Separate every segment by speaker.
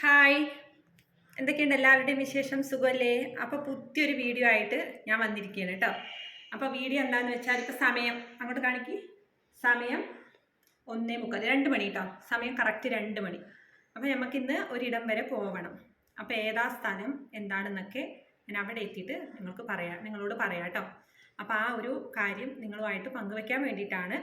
Speaker 1: Hi, എന്തൊക്കെയുണ്ട് എല്ലാവരുടെയും വിശേഷം? സുഖമല്ലേ? അപ്പോൾ പുതിയൊരു വീഡിയോ ആയിട്ട് ഞാൻ വന്നിരിക്കുകയാണ് കേട്ടോ. അപ്പോൾ വീഡിയോ എന്താണെന്ന് വെച്ചാൽ ഇപ്പോൾ സമയം അങ്ങോട്ട് കാണിക്കി. സമയം 1:30 2 മണി കേട്ടോ. സമയം കറക്റ്റ് 2 മണി. അപ്പോൾ നമുക്കിന്ന് ഒരിടം വരെ പോകണം. അപ്പോൾ ഏതാ സ്ഥലം എന്താണെന്നൊക്കെ ഞാൻ അവിടെ എത്തിയിട്ട് നിങ്ങളോട് പറയാം കേട്ടോ. അപ്പോൾ ആ ഒരു കാര്യം നിങ്ങളുമായിട്ട് പങ്കുവയ്ക്കാൻ വേണ്ടിയിട്ടാണ്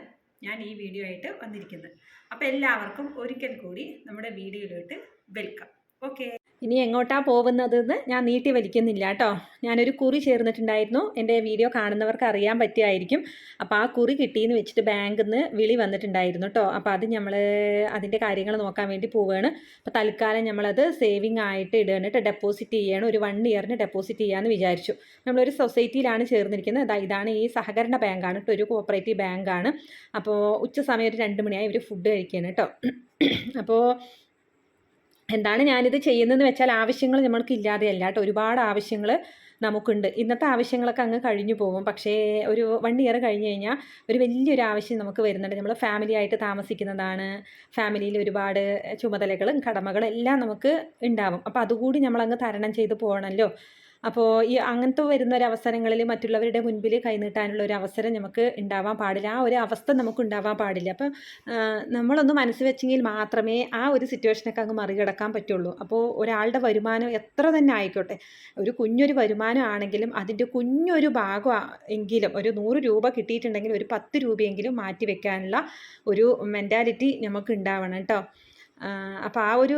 Speaker 1: ഞാൻ ഈ വീഡിയോ ആയിട്ട് വന്നിരിക്കുന്നത്. അപ്പോൾ എല്ലാവർക്കും ഒരിക്കൽ കൂടി നമ്മുടെ വീഡിയോയിലോട്ട് വെൽക്കം. ഓക്കെ, ഇനി എങ്ങോട്ടാ പോകുന്നതെന്ന് ഞാൻ നീട്ടി വലിക്കുന്നില്ല കേട്ടോ. ഞാനൊരു കുറി ചേർന്നിട്ടുണ്ടായിരുന്നു, എൻ്റെ വീഡിയോ കാണുന്നവർക്ക് അറിയാൻ പറ്റുമായിരിക്കും. അപ്പോൾ ആ കുറി കിട്ടിയെന്ന് വെച്ചിട്ട് ബാങ്കിൽ നിന്ന് വിളി വന്നിട്ടുണ്ടായിരുന്നു കേട്ടോ. അപ്പോൾ അത് നമ്മൾ അതിൻ്റെ കാര്യങ്ങൾ നോക്കാൻ വേണ്ടി പോവുകയാണ്. അപ്പോൾ തൽക്കാലം നമ്മളത് സേവിങ് ആയിട്ട് ഇടുകയാണ് കേട്ടോ. ഡെപ്പോസിറ്റ് ചെയ്യണം, ഒരു 1 ഇയറിന് ഡെപ്പോസിറ്റ് ചെയ്യാമെന്ന് വിചാരിച്ചു. നമ്മളൊരു സൊസൈറ്റിയിലാണ് ചേർന്നിരിക്കുന്നത്. ഇതാണ് ഈ സഹകരണ ബാങ്കാണ് കേട്ടോ, ഒരു കോപ്പറേറ്റീവ് ബാങ്കാണ്. അപ്പോൾ ഉച്ച സമയം ഒരു 2 മണിയായി ഇവർ ഫുഡ് കഴിക്കുകയാണ് കേട്ടോ. അപ്പോൾ എന്താണ് ഞാനിത് ചെയ്യുന്നതെന്ന് വെച്ചാൽ ആവശ്യങ്ങൾ നമ്മൾക്ക് ഇല്ലാതെയല്ല കേട്ടോ. ഒരുപാട് ആവശ്യങ്ങൾ നമുക്കുണ്ട്. ഇന്നത്തെ ആവശ്യങ്ങളൊക്കെ അങ്ങ് കഴിഞ്ഞു പോകും. പക്ഷേ ഒരു 1 ഇയർ കഴിഞ്ഞ് കഴിഞ്ഞാൽ ഒരു വലിയൊരു ആവശ്യം നമുക്ക് വരുന്നുണ്ട്. നമ്മൾ ഫാമിലി ആയിട്ട് താമസിക്കുന്നതാണ്. ഫാമിലിയിൽ ഒരുപാട് ചുമതലകളും കടമകളും എല്ലാം നമുക്ക് ഉണ്ടാവും. അപ്പോൾ അതുകൂടി നമ്മളങ്ങ് തരണം ചെയ്ത് പോകണമല്ലോ. അപ്പോൾ ഈ അങ്ങനത്തെ വരുന്ന ഒരു അവസരങ്ങളിൽ മറ്റുള്ളവരുടെ മുൻപിൽ കൈനീട്ടാനുള്ള ഒരു അവസരം നമുക്ക് ഉണ്ടാവാൻ പാടില്ല. ആ ഒരു അവസ്ഥ നമുക്ക് ഉണ്ടാവാൻ പാടില്ല. അപ്പം നമ്മളൊന്ന് മനസ്സ് വെച്ചെങ്കിൽ മാത്രമേ ആ ഒരു സിറ്റുവേഷനൊക്കെ അങ്ങ് മറികടക്കാൻ പറ്റുള്ളൂ. അപ്പോൾ ഒരാളുടെ വരുമാനം എത്ര തന്നെ ആയിക്കോട്ടെ, ഒരു കുഞ്ഞൊരു വരുമാനം ആണെങ്കിലും അതിൻ്റെ കുഞ്ഞൊരു ഭാഗം എങ്കിലും ഒരു 100 രൂപ കിട്ടിയിട്ടുണ്ടെങ്കിൽ ഒരു 10 രൂപയെങ്കിലും മാറ്റി വെക്കാനുള്ള ഒരു മെൻറ്റാലിറ്റി നമുക്ക് ഉണ്ടാവണം കേട്ടോ. അപ്പോൾ ആ ഒരു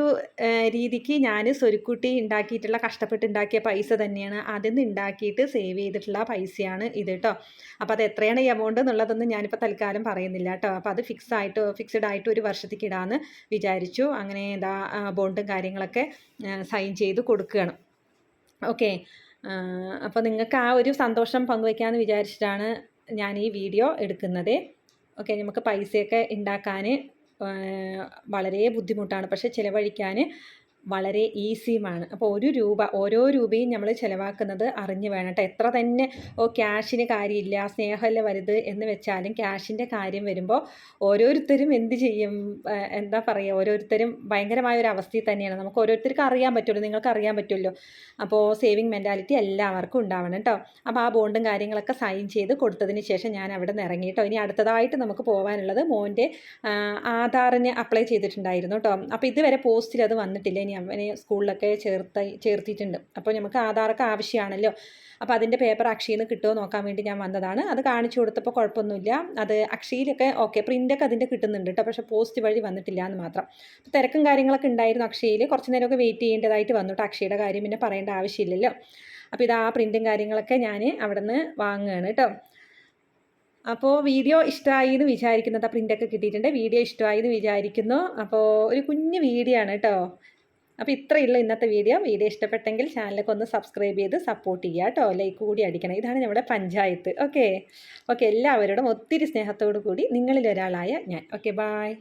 Speaker 1: രീതിക്ക് ഞാൻ സ്വരുക്കൂട്ടി ഉണ്ടാക്കിയിട്ടുള്ള കഷ്ടപ്പെട്ടുണ്ടാക്കിയ പൈസ തന്നെയാണ്. അതിൽ നിന്ന് ഉണ്ടാക്കിയിട്ട് സേവ് ചെയ്തിട്ടുള്ള പൈസയാണ് ഇത് കേട്ടോ. അപ്പോൾ അത് എത്രയാണ് ഈ എമൗണ്ട് എന്നുള്ളതൊന്നും ഞാനിപ്പോൾ തൽക്കാലം പറയുന്നില്ല കേട്ടോ. അപ്പോൾ അത് ഫിക്സഡ് ആയിട്ട് ഒരു വർഷത്തേക്ക് ഇടാമെന്ന് വിചാരിച്ചു. അങ്ങനെ ബോണ്ടും കാര്യങ്ങളൊക്കെ സൈൻ ചെയ്ത് കൊടുക്കുകയാണ്. ഓക്കെ, അപ്പോൾ നിങ്ങൾക്ക് ആ ഒരു സന്തോഷം പങ്കുവയ്ക്കാമെന്ന് വിചാരിച്ചിട്ടാണ് ഞാൻ ഈ വീഡിയോ എടുക്കുന്നത്. ഓക്കെ, നമുക്ക് പൈസയൊക്കെ ഉണ്ടാക്കാൻ വളരെ ബുദ്ധിമുട്ടാണ്, പക്ഷേ ചിലവഴിക്കാൻ വളരെ ഈസിയുമാണ്. അപ്പോൾ ഓരോ രൂപയും നമ്മൾ ചിലവാക്കുന്നത് അറിഞ്ഞ് വേണം കേട്ടോ. എത്ര തന്നെ ക്യാഷിന് കാര്യമില്ല, സ്നേഹമല്ലേ വലുത് എന്ന് വെച്ചാലും ക്യാഷിൻ്റെ കാര്യം വരുമ്പോൾ ഓരോരുത്തരും എന്ത് ചെയ്യും, എന്താ പറയുക, ഓരോരുത്തരും ഭയങ്കരമായ ഒരു അവസ്ഥയിൽ തന്നെയാണ്. നമുക്ക് ഓരോരുത്തർക്കും അറിയാൻ പറ്റുമല്ലോ, നിങ്ങൾക്ക് അറിയാൻ പറ്റുമല്ലോ. അപ്പോൾ സേവിങ് മെൻറ്റാലിറ്റി എല്ലാവർക്കും ഉണ്ടാവണം കേട്ടോ. അപ്പോൾ ആ ബോണ്ടും കാര്യങ്ങളൊക്കെ സൈൻ ചെയ്ത് കൊടുത്തതിന് ശേഷം ഞാൻ അവിടെ നിന്ന് ഇറങ്ങി കേട്ടോ. ഇനി അടുത്തതായിട്ട് നമുക്ക് പോകാനുള്ളത് മോൻ്റെ ആധാറിന് അപ്ലൈ ചെയ്തിട്ടുണ്ടായിരുന്നു കേട്ടോ. അപ്പോൾ ഇതുവരെ പോസ്റ്റിൽ അത് വന്നിട്ടില്ല. ഇനി അവനെ സ്കൂളിലൊക്കെ ചേർത്തിട്ടുണ്ട്. അപ്പോൾ നമുക്ക് ആധാറൊക്കെ ആവശ്യമാണല്ലോ. അപ്പോൾ അതിൻ്റെ പേപ്പർ അക്ഷയിൽ നിന്ന് കിട്ടുമോ നോക്കാൻ വേണ്ടി ഞാൻ വന്നതാണ്. അത് കാണിച്ചു കൊടുത്തപ്പോൾ കുഴപ്പമൊന്നുമില്ല. അത് അക്ഷയിലൊക്കെ ഓക്കെ, പ്രിൻ്റൊക്കെ അതിൻ്റെ കിട്ടുന്നുണ്ട് കേട്ടോ. പക്ഷേ പോസ്റ്റ് വഴി വന്നിട്ടില്ല എന്ന് മാത്രം. അപ്പോൾ തിരക്കും കാര്യങ്ങളൊക്കെ ഉണ്ടായിരുന്നു അക്ഷയിൽ. കുറച്ച് നേരമൊക്കെ വെയിറ്റ് ചെയ്യേണ്ടതായിട്ട് വന്നു കേട്ടോ. അക്ഷയുടെ കാര്യം പിന്നെ പറയേണ്ട ആവശ്യമില്ലല്ലോ. അപ്പോൾ ഇത് ആ പ്രിൻറ്റും കാര്യങ്ങളൊക്കെ ഞാൻ അവിടെ നിന്ന് വാങ്ങുകയാണ് കേട്ടോ. അപ്പോൾ വീഡിയോ ഇഷ്ടമായി എന്ന് വിചാരിക്കുന്നത്, പ്രിൻ്റൊക്കെ കിട്ടിയിട്ടുണ്ട്. വീഡിയോ ഇഷ്ടമായി എന്ന് വിചാരിക്കുന്നു. അപ്പോൾ ഒരു കുഞ്ഞു വീഡിയോ ആണ് കേട്ടോ. അപ്പോൾ ഇത്രയുള്ള ഇന്നത്തെ വീഡിയോ ഇഷ്ടപ്പെട്ടെങ്കിൽ ചാനലൊക്കെ ഒന്ന് സബ്സ്ക്രൈബ് ചെയ്ത് സപ്പോർട്ട് ചെയ്യുക കേട്ടോ. ലൈക്ക് കൂടി അടിക്കണം. ഇതാണ് നമ്മുടെ പഞ്ചായത്ത്. ഓക്കെ, എല്ലാവരോടും ഒത്തിരി സ്നേഹത്തോടു കൂടി നിങ്ങളിൽ ഒരാളായ ഞാൻ. Okay, bye.